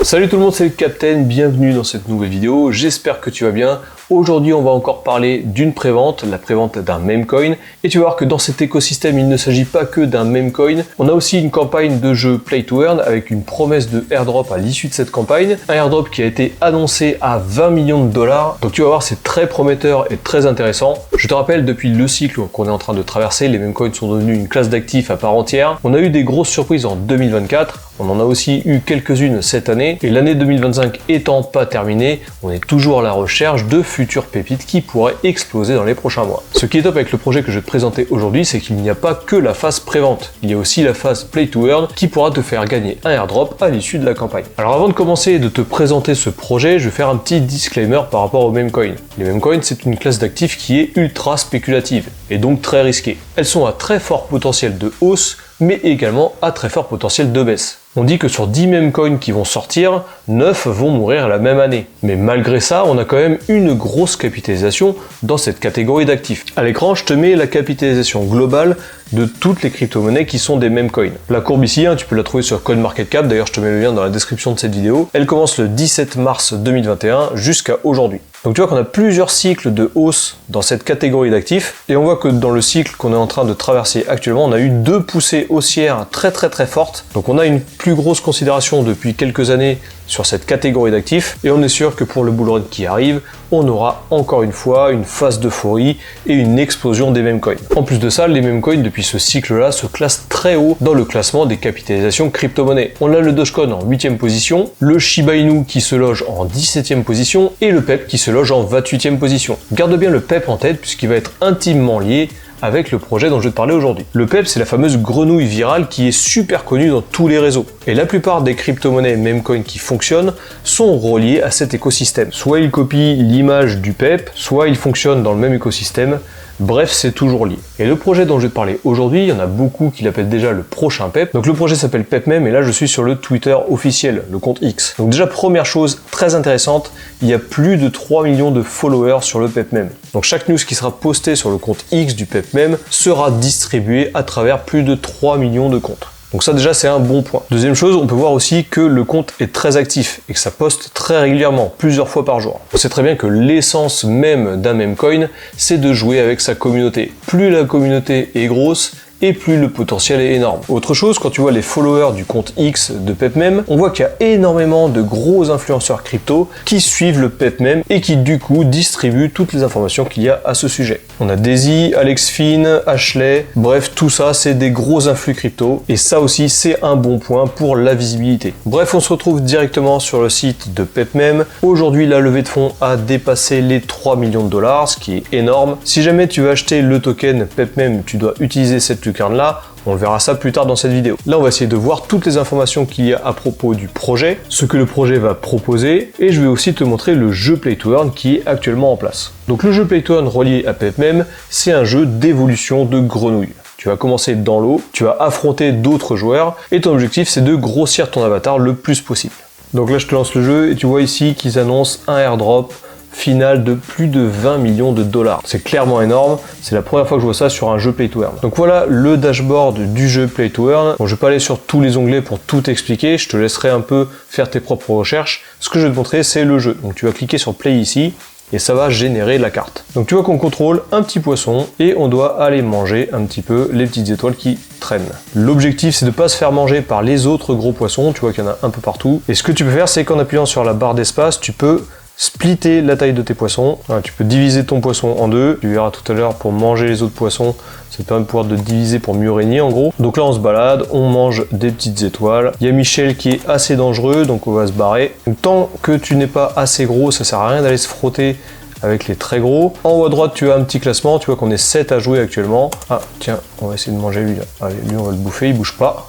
Salut tout le monde, c'est le Captain, bienvenue dans cette nouvelle vidéo, j'espère que tu vas bien. Aujourd'hui on va encore parler d'une prévente, la prévente d'un meme coin, et tu vas voir que dans cet écosystème il ne s'agit pas que d'un meme coin, on a aussi une campagne de jeu Play to Earn avec une promesse de airdrop à l'issue de cette campagne, un airdrop qui a été annoncé à 20 millions de dollars, donc tu vas voir c'est très prometteur et très intéressant. Je te rappelle, depuis le cycle qu'on est en train de traverser, les meme coins sont devenus une classe d'actifs à part entière, on a eu des grosses surprises en 2024, on en a aussi eu quelques-unes cette année, et l'année 2025 étant pas terminée, on est toujours à la recherche de futures pépites qui pourraient exploser dans les prochains mois. Ce qui est top avec le projet que je vais te présenter aujourd'hui, c'est qu'il n'y a pas que la phase prévente, il y a aussi la phase Play to Earn qui pourra te faire gagner un airdrop à l'issue de la campagne. Alors avant de commencer et de te présenter ce projet, je vais faire un petit disclaimer par rapport aux meme coins. Les meme coins, c'est une classe d'actifs qui est ultra spéculative et donc très risquée. Elles sont à très fort potentiel de hausse, mais également à très fort potentiel de baisse. On dit que sur 10 meme coins qui vont sortir, 9 vont mourir la même année. Mais malgré ça, on a quand même une grosse capitalisation dans cette catégorie d'actifs. À l'écran, je te mets la capitalisation globale de toutes les crypto-monnaies qui sont des meme coins. La courbe ici, tu peux la trouver sur CoinMarketCap, d'ailleurs je te mets le lien dans la description de cette vidéo. Elle commence le 17 mars 2021 jusqu'à aujourd'hui. Donc tu vois qu'on a plusieurs cycles de hausse dans cette catégorie d'actifs, et on voit que dans le cycle qu'on est en train de traverser actuellement, on a eu deux poussées haussières très fortes. Donc on a une plus grosse considération depuis quelques années sur cette catégorie d'actifs, et on est sûr que pour le bull run qui arrive, on aura encore une fois une phase d'euphorie et une explosion des meme coins. En plus de ça, les meme coins depuis ce cycle-là se classent très haut dans le classement des capitalisations crypto-monnaies. On a le Dogecoin en 8e position, le Shiba Inu qui se loge en 17e position et le PEP qui se loge en 28e position. Garde bien le PEP en tête puisqu'il va être intimement lié avec le projet dont je vais te parler aujourd'hui. Le PEP, c'est la fameuse grenouille virale qui est super connue dans tous les réseaux. Et la plupart des crypto-monnaies meme coins qui fonctionnent sont reliés à cet écosystème. Soit ils copient l'image du PEP, soit ils fonctionnent dans le même écosystème. Bref, c'est toujours lié. Et le projet dont je vais te parler aujourd'hui, il y en a beaucoup qui l'appellent déjà le prochain PEP. Donc le projet s'appelle PEPMEM et là je suis sur le Twitter officiel, le compte X. Donc déjà, première chose très intéressante, il y a plus de 3 millions de followers sur le PEPMEM. Donc chaque news qui sera postée sur le compte X du PEPMEM sera distribuée à travers plus de 3 millions de comptes. Donc ça déjà c'est un bon point. Deuxième chose, on peut voir aussi que le compte est très actif et que ça poste très régulièrement, plusieurs fois par jour. On sait très bien que l'essence même d'un meme coin, c'est de jouer avec sa communauté. Plus la communauté est grosse, et plus le potentiel est énorme. Autre chose, quand tu vois les followers du compte X de PEPMEM, on voit qu'il y a énormément de gros influenceurs crypto qui suivent le PEPMEM et qui du coup distribuent toutes les informations qu'il y a à ce sujet. On a Daisy, Alex Finn, Ashley, bref tout ça c'est des gros influx crypto et ça aussi c'est un bon point pour la visibilité. Bref, on se retrouve directement sur le site de PEPMEM. Aujourd'hui la levée de fonds a dépassé les 3 millions de dollars, ce qui est énorme. Si jamais tu veux acheter le token PEPMEM, tu dois utiliser cette lucarne là, on verra ça plus tard dans cette vidéo. Là on va essayer de voir toutes les informations qu'il y a à propos du projet, ce que le projet va proposer, et je vais aussi te montrer le jeu Play to Earn qui est actuellement en place. Donc le jeu Play to Earn relié à PEPMEM, c'est un jeu d'évolution de grenouille. Tu vas commencer dans l'eau, tu vas affronter d'autres joueurs, et ton objectif c'est de grossir ton avatar le plus possible. Donc là je te lance le jeu, et tu vois ici qu'ils annoncent un airdrop final de plus de 20 millions de dollars. C'est clairement énorme, c'est la première fois que je vois ça sur un jeu Play to Earn. Donc voilà le dashboard du jeu Play to Earn. Bon, je vais pas aller sur tous les onglets pour tout expliquer, je te laisserai un peu faire tes propres recherches. Ce que je vais te montrer, c'est le jeu. Donc tu vas cliquer sur Play ici, et ça va générer la carte. Donc tu vois qu'on contrôle un petit poisson, et on doit aller manger un petit peu les petites étoiles qui traînent. L'objectif c'est de pas se faire manger par les autres gros poissons, tu vois qu'il y en a un peu partout. Et ce que tu peux faire, c'est qu'en appuyant sur la barre d'espace, tu peux splitter la taille de tes poissons. Voilà, tu peux diviser ton poisson en deux. Tu verras tout à l'heure, pour manger les autres poissons, ça te permet de pouvoir te diviser pour mieux régner en gros. Donc là on se balade, on mange des petites étoiles. Il y a Michel qui est assez dangereux, donc on va se barrer. Donc, tant que tu n'es pas assez gros, ça sert à rien d'aller se frotter avec les très gros. En haut à droite tu as un petit classement, tu vois qu'on est 7 à jouer actuellement. Ah tiens, on va essayer de manger lui là. Allez, lui on va le bouffer, il bouge pas.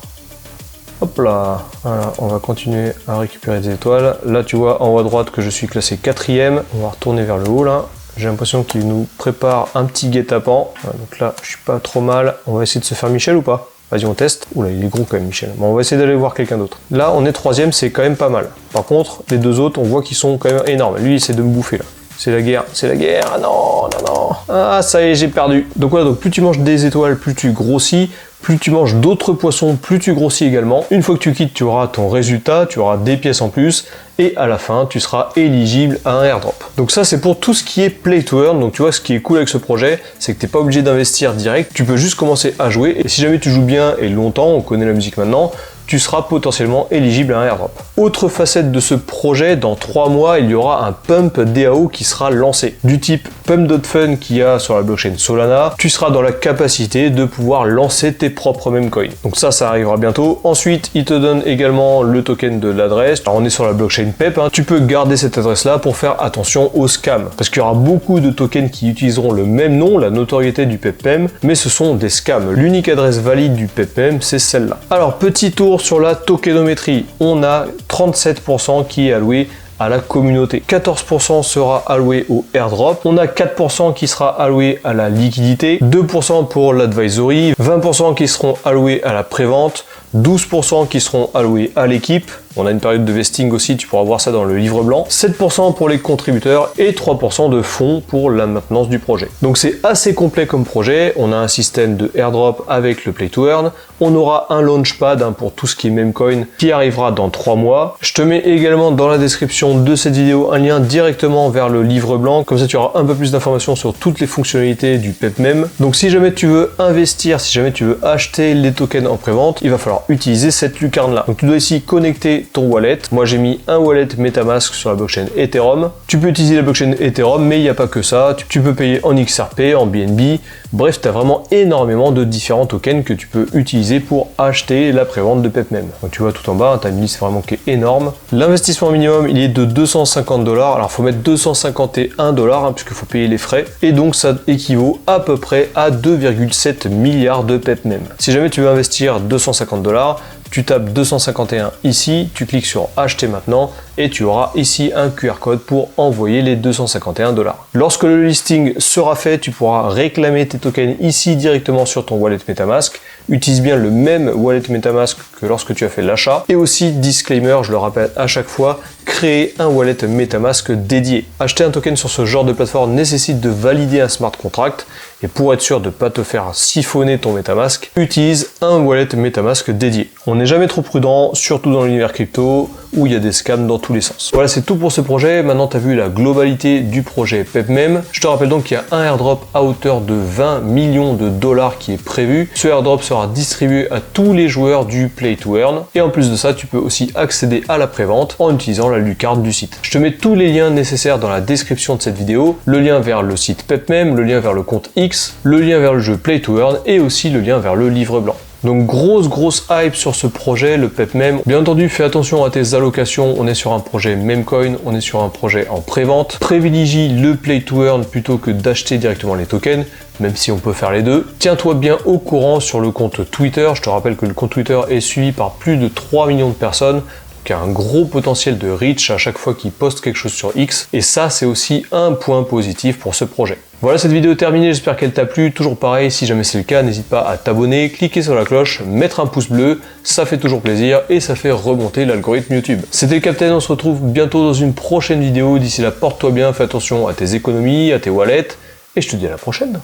Hop là, voilà, on va continuer à récupérer des étoiles. Là tu vois en haut à droite que je suis classé 4e. On va retourner vers le haut là. J'ai l'impression qu'il nous prépare un petit guet-apens. Voilà, donc là je suis pas trop mal. On va essayer de se faire Michel ou pas? Vas-y on teste. Oula il est gros quand même Michel. Bon on va essayer d'aller voir quelqu'un d'autre. Là on est 3e, c'est quand même pas mal. Par contre les deux autres on voit qu'ils sont quand même énormes. Lui il essaie de me bouffer là. C'est la guerre, c'est la guerre. Ah non, non, non. Ah, ça y est, j'ai perdu. Donc voilà, donc plus tu manges des étoiles, plus tu grossis. Plus tu manges d'autres poissons, plus tu grossis également. Une fois que tu quittes, tu auras ton résultat, tu auras des pièces en plus, et à la fin, tu seras éligible à un airdrop. Donc ça, c'est pour tout ce qui est play to earn. Donc tu vois, ce qui est cool avec ce projet, c'est que tu n'es pas obligé d'investir direct, tu peux juste commencer à jouer, et si jamais tu joues bien et longtemps, on connaît la musique maintenant, tu seras potentiellement éligible à un airdrop. Autre facette de ce projet, dans 3 mois, il y aura un pump DAO qui sera lancé. Du type pump.fun qu'il y a sur la blockchain Solana, tu seras dans la capacité de pouvoir lancer tes propres memecoins. Donc ça arrivera bientôt. Ensuite, il te donne également le token de l'adresse. Alors on est sur la blockchain PEP, hein. Tu peux garder cette adresse-là pour faire attention aux scams. Parce qu'il y aura beaucoup de tokens qui utiliseront le même nom, la notoriété du PEPMEM, mais ce sont des scams. L'unique adresse valide du PEPMEM, c'est celle-là. Alors, petit tour sur la tokenométrie. On a 37% qui est alloué à la communauté. 14% sera alloué au airdrop. On a 4% qui sera alloué à la liquidité, 2% pour l'advisory, 20% qui seront alloués à la prévente, 12% qui seront alloués à l'équipe. On a une période de vesting aussi, tu pourras voir ça dans le livre blanc. 7% pour les contributeurs et 3% de fonds pour la maintenance du projet. Donc c'est assez complet comme projet. On a un système de airdrop avec le play to earn. On aura un launchpad pour tout ce qui est memecoin qui arrivera dans 3 mois. Je te mets également dans la description de cette vidéo un lien directement vers le livre blanc. Comme ça, tu auras un peu plus d'informations sur toutes les fonctionnalités du PEPMEM. Donc si jamais tu veux investir, si jamais tu veux acheter les tokens en prévente, il va falloir utiliser cette lucarne là. Donc tu dois ici connecter ton wallet. Moi j'ai mis un wallet MetaMask sur la blockchain Ethereum. Tu peux utiliser la blockchain Ethereum, mais il n'y a pas que ça. Tu peux payer en XRP, en BNB. Bref, tu as vraiment énormément de différents tokens que tu peux utiliser pour acheter la prévente de PEPMEM. Donc tu vois tout en bas, tu as une liste vraiment qui est énorme. L'investissement minimum, il est de 250 $. Alors il faut mettre 251 $, puisqu'il faut payer les frais. Et donc ça équivaut à peu près à 2,7 milliards de PEPMEM. Si jamais tu veux investir 250 $, tu tapes 251 ici, tu cliques sur acheter maintenant et tu auras ici un QR code pour envoyer les 251 $. Lorsque le listing sera fait, tu pourras réclamer tes tokens ici directement sur ton wallet MetaMask. Utilise bien le même wallet MetaMask que lorsque tu as fait l'achat. Et aussi, disclaimer, je le rappelle à chaque fois, créer un wallet MetaMask dédié. Acheter un token sur ce genre de plateforme nécessite de valider un smart contract. Et pour être sûr de ne pas te faire siphonner ton MetaMask, utilise un wallet MetaMask dédié. On n'est jamais trop prudent, surtout dans l'univers crypto, où il y a des scams dans tous les sens. Voilà, c'est tout pour ce projet. Maintenant, tu as vu la globalité du projet PEPMEM. Je te rappelle donc qu'il y a un airdrop à hauteur de 20 millions de $ qui est prévu. Ce airdrop sera distribué à tous les joueurs du Play to Earn. Et en plus de ça, tu peux aussi accéder à la prévente en utilisant la lucarne du site. Je te mets tous les liens nécessaires dans la description de cette vidéo. Le lien vers le site PEPMEM, le lien vers le compte X, le lien vers le jeu Play to Earn et aussi le lien vers le livre blanc. Donc grosse hype sur ce projet, le PEPMEM. Bien entendu, fais attention à tes allocations. On est sur un projet memecoin, on est sur un projet en prévente. Privilégie le Play to Earn plutôt que d'acheter directement les tokens, même si on peut faire les deux. Tiens-toi bien au courant sur le compte Twitter. Je te rappelle que le compte Twitter est suivi par plus de 3 millions de personnes. Il y a un gros potentiel de reach à chaque fois qu'il poste quelque chose sur X. Et ça, c'est aussi un point positif pour ce projet. Voilà, cette vidéo est terminée, j'espère qu'elle t'a plu. Toujours pareil, si jamais c'est le cas, n'hésite pas à t'abonner, cliquer sur la cloche, mettre un pouce bleu, ça fait toujours plaisir et ça fait remonter l'algorithme YouTube. C'était le Captain, on se retrouve bientôt dans une prochaine vidéo. D'ici là, porte-toi bien, fais attention à tes économies, à tes wallets et je te dis à la prochaine.